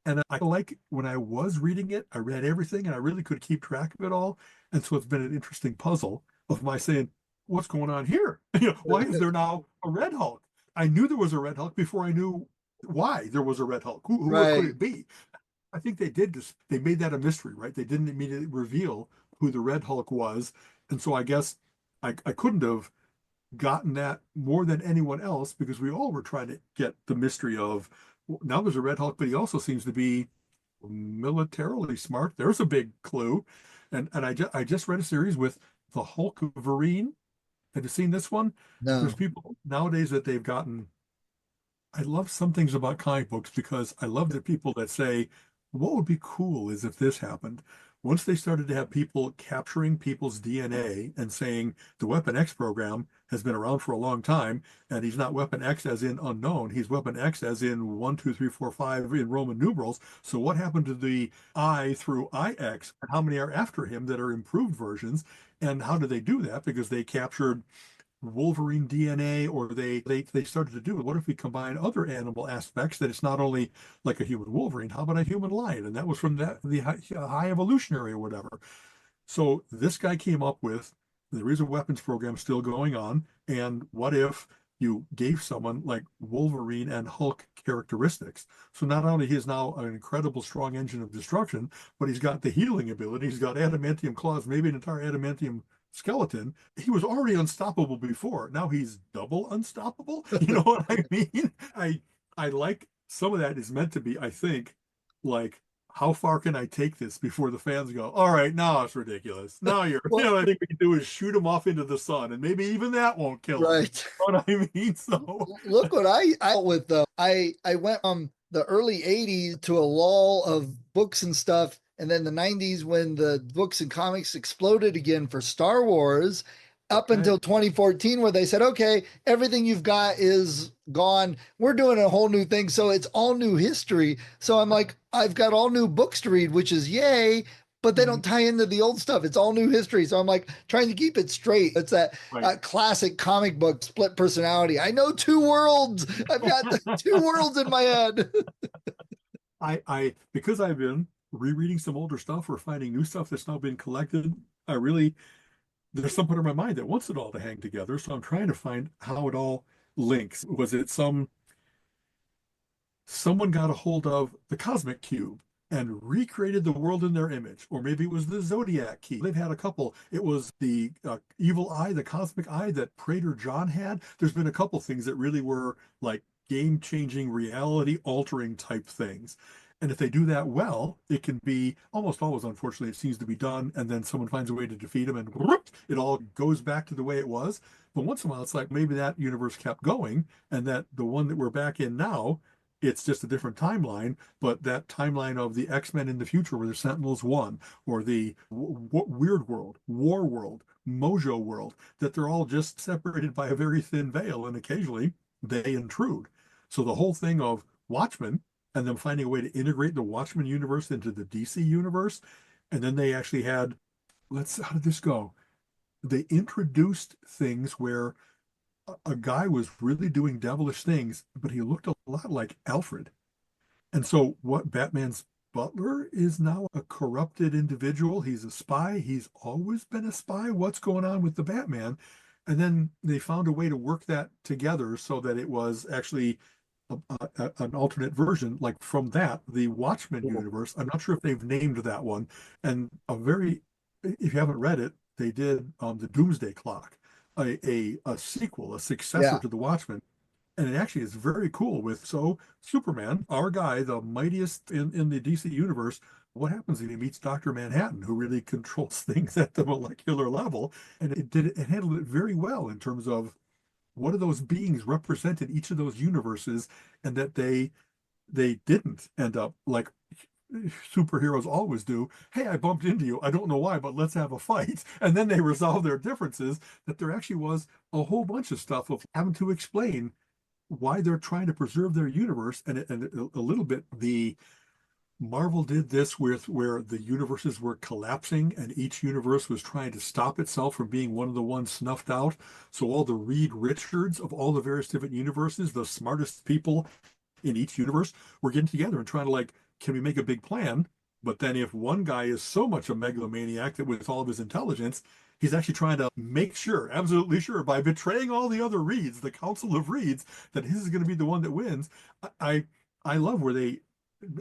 And I like when I was reading it, I read everything and I really could keep track of it all. And so it's been an interesting puzzle of my saying, what's going on here? Why is there now a Red Hulk? I knew there was a Red Hulk before I knew why there was a Red Hulk. Who could
Right.
it be? I think they did just they made that a mystery, right? They didn't immediately reveal who the Red Hulk was. And so I guess I couldn't have gotten that more than anyone else because we all were trying to get the mystery of now there's a Red Hulk, but he also seems to be militarily smart. There's a big clue. And I just read a series with the Hulkverine. Have you seen this one? There's
No.
people nowadays that they've gotten I love some things about comic books because I love the people that say, what would be cool is if this happened. Once they started to have people capturing people's DNA and saying the Weapon X program has been around for a long time, and he's not Weapon X as in unknown, he's Weapon X as in 1, 2, 3, 4, 5 in Roman numerals. So what happened to the I through IX? How many are after him that are improved versions? And how do they do that? Because they captured Wolverine DNA, or they started to do it. What if we combine other animal aspects that it's not only like a human Wolverine, how about a human lion? And that was from the high evolutionary or whatever. So this guy came up with there is a weapons program still going on, and what if you gave someone like Wolverine and Hulk characteristics? So not only he is now an incredible strong engine of destruction, but he's got the healing ability, he's got adamantium claws, maybe an entire adamantium skeleton. He was already unstoppable before. Now he's double unstoppable. You know what I mean? I like some of that is meant to be, I think, like how far can I take this before the fans go, all right, now it's ridiculous. Now
Well,
I think we can do is shoot him off into the sun, and maybe even that won't kill him.
right.
You know what I mean? So,
Look what I with though. I went from the early 80s to a lull of books and stuff, And then the 90s, when the books and comics exploded again for Star Wars, up until 2014, where they said, okay, everything you've got is gone. We're doing a whole new thing. So it's all new history. So I'm like, I've got all new books to read, which is yay, but they don't tie into the old stuff. It's all new history. So I'm like trying to keep it straight. It's that classic comic book split personality. I know two worlds. I've got the two worlds in my head.
Because I've been rereading some older stuff or finding new stuff that's now been collected, there's some part of my mind that wants it all to hang together. So I'm trying to find how it all links. Was it someone got a hold of the cosmic cube and recreated the world in their image, or maybe it was the zodiac key. They've had a couple. It was the evil eye, the cosmic eye that Prater John had. There's been a couple things that really were like game-changing, reality-altering type things. And if they do that well, it can be almost always, unfortunately, it seems to be done, and then someone finds a way to defeat them, and whoop, it all goes back to the way it was. But once in a while, it's like maybe that universe kept going, and that the one that we're back in now, it's just a different timeline, but that timeline of the X-Men in the future where the Sentinels won, or the Weird World, War World, Mojo World, that they're all just separated by a very thin veil, and occasionally they intrude. So the whole thing of Watchmen and them finding a way to integrate the Watchmen universe into the DC universe, and then they actually had, how did this go? They introduced things where a guy was really doing devilish things, but he looked a lot like Alfred. And so what Batman's butler is now a corrupted individual. He's a spy. He's always been a spy. What's going on with the Batman? And then they found a way to work that together so that it was actually an alternate version, like from that, the Watchmen universe. I'm not sure if they've named that one. And if you haven't read it, they did the Doomsday Clock, a sequel, a successor to the Watchmen. And it actually is very cool Superman, our guy, the mightiest in the DC universe, what happens if he meets Dr. Manhattan, who really controls things at the molecular level? And it handled it very well in terms of what do those beings represent in each of those universes, and that they didn't end up like superheroes always do. Hey, I bumped into you. I don't know why, but let's have a fight. And then they resolve their differences. That there actually was a whole bunch of stuff of having to explain why they're trying to preserve their universe. And a little bit, the Marvel did this with where the universes were collapsing and each universe was trying to stop itself from being one of the ones snuffed out. So all the Reed Richards of all the various different universes, the smartest people in each universe, were getting together and trying to can we make a big plan? But then if one guy is so much a megalomaniac that with all of his intelligence, he's actually trying to make sure, absolutely sure, by betraying all the other Reeds, the Council of Reeds, that his is going to be the one that wins. I love where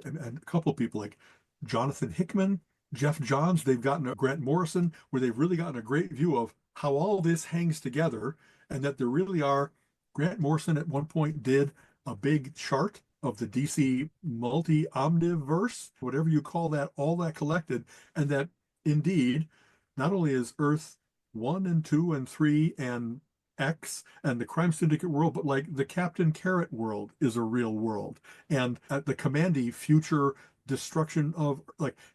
and a couple of people like Jonathan Hickman, Jeff Johns, they've gotten a Grant Morrison, where they've really gotten a great view of how all this hangs together, and that there really are. Grant Morrison at one point did a big chart of the DC multi-omniverse, whatever you call that, all that collected, and that indeed, not only is Earth 1 and 2 and 3 and X and the Crime Syndicate world, but like the Captain Carrot world is a real world. And at the Commandy future destruction of,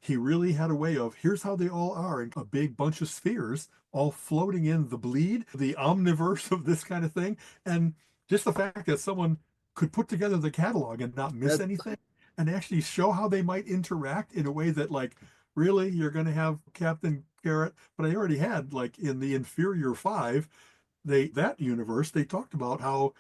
he really had a way of, here's how they all are in a big bunch of spheres, all floating in the bleed, the omniverse of this kind of thing. And just the fact that someone could put together the catalog and not miss anything, and actually show how they might interact in a way that really, you're going to have Captain Carrot, but I already had in the Inferior Five, that universe, they talked about how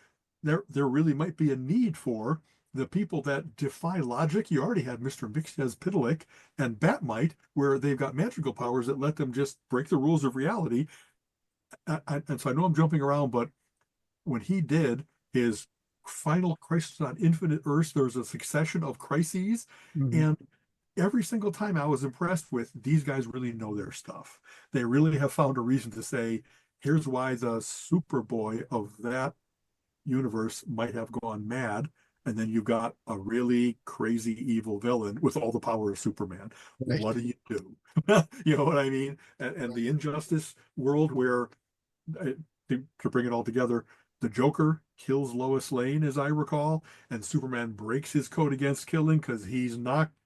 there really might be a need for the people that defy logic. You already had Mr. Mxyzptlk and Batmite, where they've got magical powers that let them just break the rules of reality. And so I know I'm jumping around, but when he did his final Crisis on Infinite Earths, there's a succession of crises. And every single time I was impressed with, these guys really know their stuff. They really have found a reason to say, here's why the Superboy of that universe might have gone mad. And then you've got a really crazy evil villain with all the power of Superman. Right. What do you do? You know what I mean? And the Injustice world where, to bring it all together, the Joker kills Lois Lane, as I recall, and Superman breaks his code against killing because he's not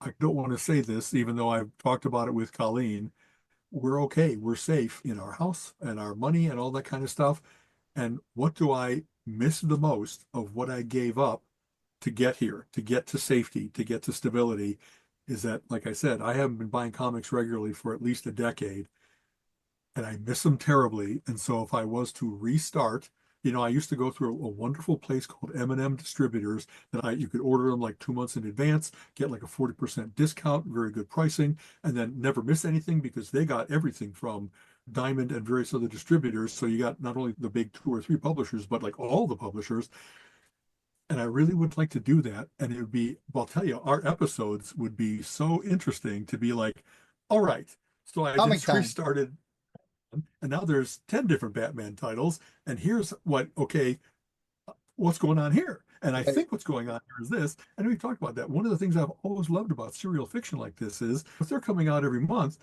I don't want to say this, even though I've talked about it with Colleen. We're okay. We're safe in our house and our money and all that kind of stuff. And what do I miss the most of what I gave up to get here, to get to safety, to get to stability? Is that, like I said, I haven't been buying comics regularly for at least a decade, and I miss them terribly. And so if I was to restart, I used to go through a wonderful place called M&M Distributors that you could order them like 2 months in advance, get like a 40% discount, very good pricing, and then never miss anything because they got everything from Diamond and various other distributors. So you got not only the big 2 or 3 publishers, but like all the publishers. And I really would like to do that. And it would be, well, I'll tell you, our episodes would be so interesting to be like, all right, so I
Comic
just
time.
restarted and now there's 10 different Batman titles. And here's what's going on here? And I
Right.
think what's going on here is this. And we talked about that. One of the things I've always loved about serial fiction like this is if they're coming out every month,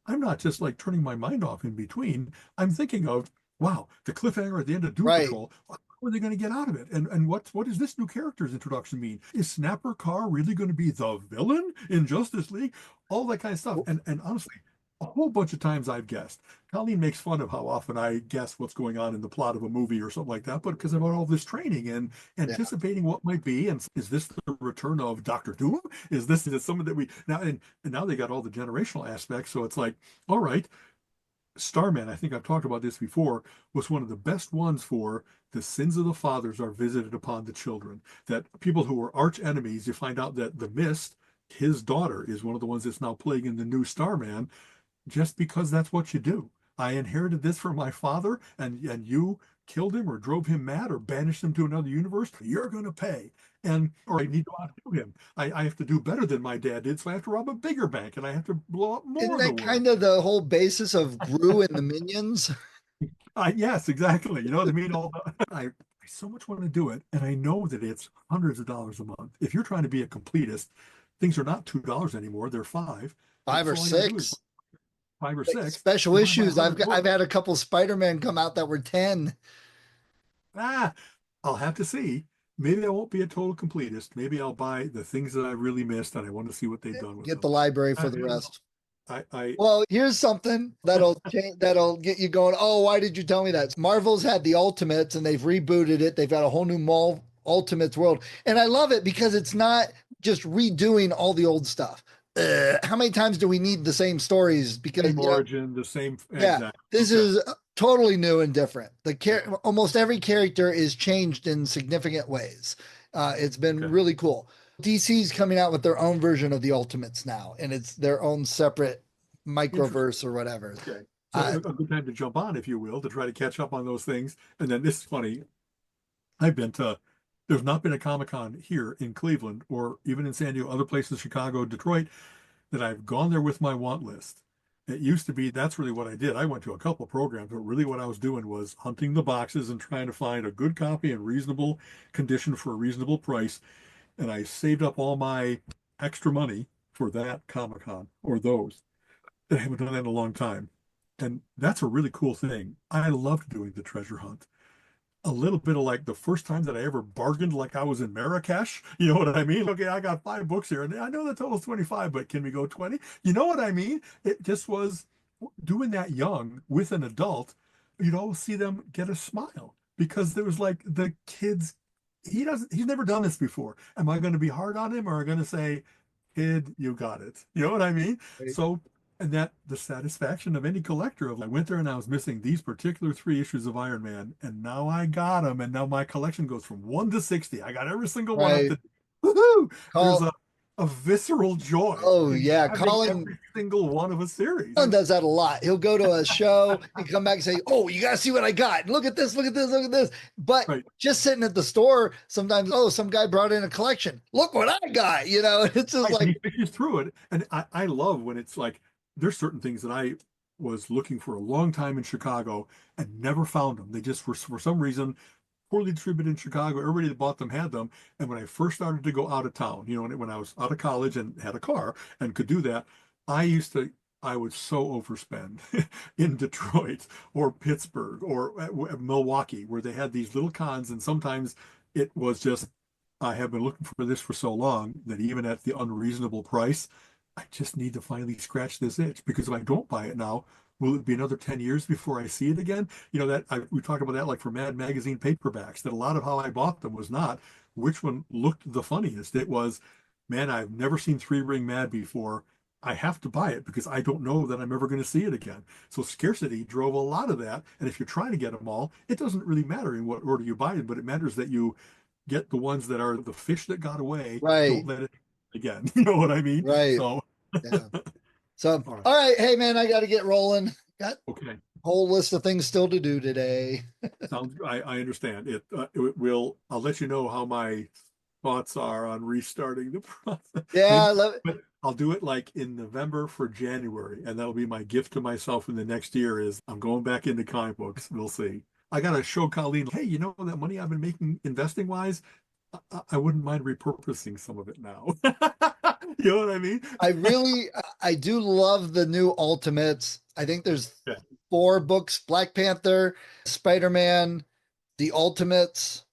I'm not just like turning my mind off in between. I'm thinking of, wow, the cliffhanger at the end of Doom
Right.
Patrol. What are they going to get out of it? And what does this new character's introduction mean? Is Snapper Carr really going to be the villain in Justice League? All that kind of stuff. And honestly, a whole bunch of times I've guessed. Colleen makes fun of how often I guess what's going on in the plot of a movie or something like that, but because of all this training and
Yeah.
anticipating what might be, and is this the return of Doctor Doom? Is it someone that we now and now they got all the generational aspects, so it's like, all right, Starman, I think I've talked about this before, was one of the best ones for the sins of the fathers are visited upon the children. That people who were arch enemies, you find out that the Mist, his daughter, is one of the ones that's now playing in the new Starman, just because that's what you do. I inherited this from my father, and you killed him or drove him mad or banished him to another universe. You're going to pay. And or I need to outdo him. I have to do better than my dad did, so I have to rob a bigger bank and I have to blow up more
Isn't
of the
that
world.
kind of the whole basis of Gru and the Minions?
Yes, exactly. You know what I mean? I so much want to do it, and I know that it's hundreds of dollars a month. If you're trying to be a completist, things are not $2 anymore; they're five. And
Five or
so all I got to do is
six.
five or
Like
six.
special
You buy my
issues. I've
100
got, I've
books.
had a couple Spider-Man come out that were 10.
Ah, I'll have to see. Maybe I won't be a total completist. Maybe I'll buy the things that I really missed, and I want to see what they've done with
Get the
them.
library for
I
the
don't know.
rest.
I
Well, here's something that'll change, that'll get you going. Oh, why did you tell me that? Marvel's had the Ultimates and they've rebooted it. They've got a whole new mall Ultimates world, and I love it because it's not just redoing all the old stuff. How many times do we need the same stories? Because
same origin, the same
yeah,
exact.
this
Okay.
is totally new and different.
Yeah.
Almost every character is changed in significant ways. It's been
Okay.
really cool. DC's coming out with their own version of the Ultimates now, and it's their own separate
Interesting.
microverse or whatever.
Okay. So
Uh,
a good time to jump on, if you will, to try to catch up on those things. And then this is funny. I've been to, there's not been a Comic-Con here in Cleveland or even in San Diego, other places, Chicago, Detroit, that I've gone there with my want list. It used to be that's really what I did. I went to a couple of programs, but really what I was doing was hunting the boxes and trying to find a good copy in reasonable condition for a reasonable price. And I saved up all my extra money for that Comic-Con or those. I haven't done that in a long time. And that's a really cool thing. I loved doing the treasure hunt. A little bit of like the first time that I ever bargained like I was in Marrakesh. You know what I mean? Okay, I got 5 books here, and I know the total's 25, but can we go 20? You know what I mean? It just was doing that young with an adult, you'd always see them get a smile because there was like the kids, he's never done this before. Am I going to be hard on him or am I going to say, kid, you got it? You know what I mean? So, and that the satisfaction of any collector of I went there and I was missing these particular 3 issues of Iron Man, and now I got them, and now my collection goes from 1 to 60. I got every single one up
right.
to woohoo! There's
Call.
a visceral joy
Oh
in
yeah,
having
Colin.
every single one of a series.
Colin does that a lot. He'll go to a show and come back and say, "Oh, you gotta see what I got. Look at this. Look at this. Look at this." But
Right.
just sitting at the store, sometimes, oh, some guy brought in a collection. Look what I got. It's just
Right. And
like,
he fishes through it. And I love when it's like there's certain things that I was looking for a long time in Chicago and never found them. They just for some reason poorly distributed in Chicago. Everybody that bought them had them. And when I first started to go out of town, when I was out of college and had a car and could do that, I would so overspend in Detroit or Pittsburgh or Milwaukee, where they had these little cons, and sometimes it was just I have been looking for this for so long that even at the unreasonable price, I just need to finally scratch this itch, because if I don't buy it now, will it be another 10 years before I see it again? We talk about that like for Mad Magazine paperbacks, that a lot of how I bought them was not which one looked the funniest. It was, man, I've never seen Three Ring Mad before. I have to buy it because I don't know that I'm ever going to see it again. So scarcity drove a lot of that. And if you're trying to get them all, it doesn't really matter in what order you buy it, but it matters that you get the ones that are the fish that got away.
Right.
Don't let it again. You know what I mean?
Right.
So,
Yeah. So,
all right.
all right. Hey, man, I got to get rolling. Got
Okay.
a whole list of things still to do today.
Sounds, I understand it. It will, I'll let you know how my thoughts are on restarting the process.
Yeah.
But I'll do it like in November for January, and that'll be my gift to myself in the next year is I'm going back into comic books. We'll see. I gotta show Colleen, hey, you know that money I've been making investing wise, I wouldn't mind repurposing some of it now. You know what I mean?
I do love the new Ultimates. I think there's
Yeah.
4 books: Black Panther, Spider-Man, the Ultimates,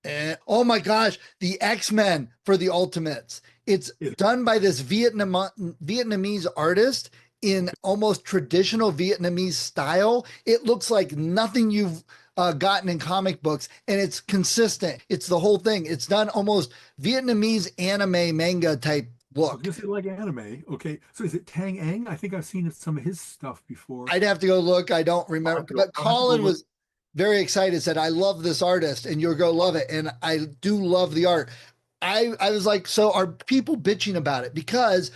and oh my gosh, the X-Men for the Ultimates. It's
Yeah.
done by this Vietnamese artist in almost traditional Vietnamese style. It looks like nothing you've gotten in comic books, and it's consistent. It's the whole thing. It's done almost Vietnamese anime manga type
I was
look.
gonna say like anime. Okay, so is it Tang Ang? I think I've seen some of his stuff before.
I'd have to go look. I don't remember. But
I'll have to go
Colin
look.
was very excited, said, I love this artist and you'll go love it. And I do love the art. I was like, so are people bitching about it? Because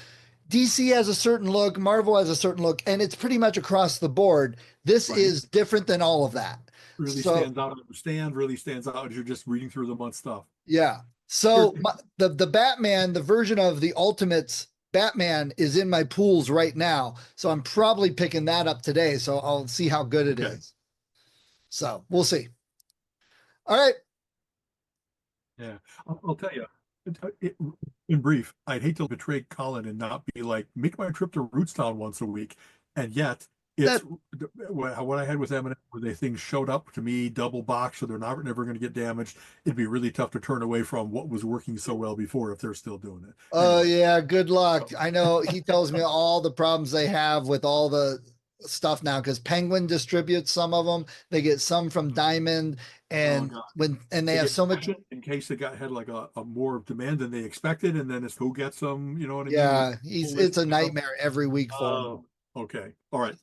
DC has a certain look, Marvel has a certain look, and it's pretty much across the board. This
Right.
is different than all of that.
Really
So,
stands out on the stand, really stands out as you're just reading through the month stuff.
yeah. So the Batman, the version of the Ultimates Batman is in my pools right now. So I'm probably picking that up today. So I'll see how good it
Okay.
is. So we'll see. All right.
Yeah, I'll tell you. In brief, I'd hate to betray Colin and not be like, make my trip to Rootstown once a week. And yet, it's what I had with M&M, where they things showed up to me double box, so they're not never going to get damaged. It'd be really tough to turn away from what was working so well before if they're still doing it.
Oh,
Anyway,
yeah. Good luck. I know he tells me all the problems they have with all the stuff now because Penguin distributes some of them. They get some from Diamond, and
God.
they
They
have
get
so much.
action in case they had like a more demand than they expected, and then it's who gets them. You know what I mean?
Yeah,
With-
it's a nightmare every week for him.
Oh, okay. All right.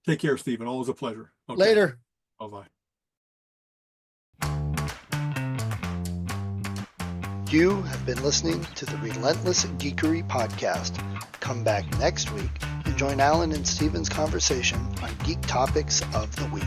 Take care, Stephen. Always a pleasure. Okay.
Later.
Bye-bye.
You have been listening to the Relentless Geekery podcast. Come back next week and join Alan and Steven's conversation on geek topics of the week.